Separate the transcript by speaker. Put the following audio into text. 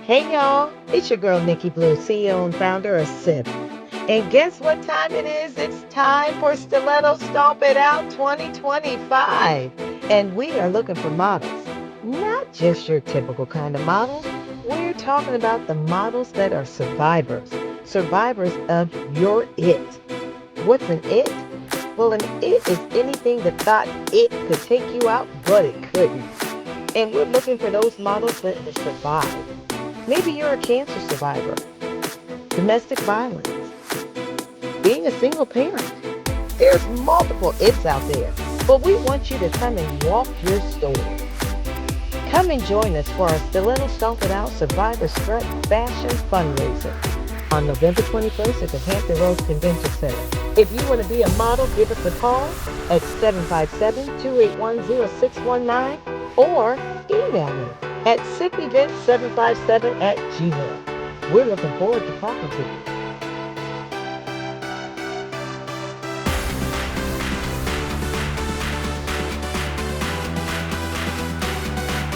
Speaker 1: Hey y'all, it's your girl Nikki Blue, CEO and founder of SIP. And guess what time it is? It's time for Stiletto Stomp It Out 2025. And we are looking for models, not just your typical kind of models. We're talking about the models that are survivors, survivors of your it. What's an it? Well, an it is anything that thought it could take you out, but it couldn't. And we're looking for those models that will survive. Maybe you're a cancer survivor, domestic violence, being a single parent. There's multiple it's out there, but we want you to come and walk your story. Come and join us for our Stiletto Stomp It Out Survivor Strut Fashion Fundraiser on November 21st at the Hampton Roads Convention Center. If you want to be a model, give us a call at 757-281-0619 or email me at sipevent757 at gmail. We're looking forward to talking to you.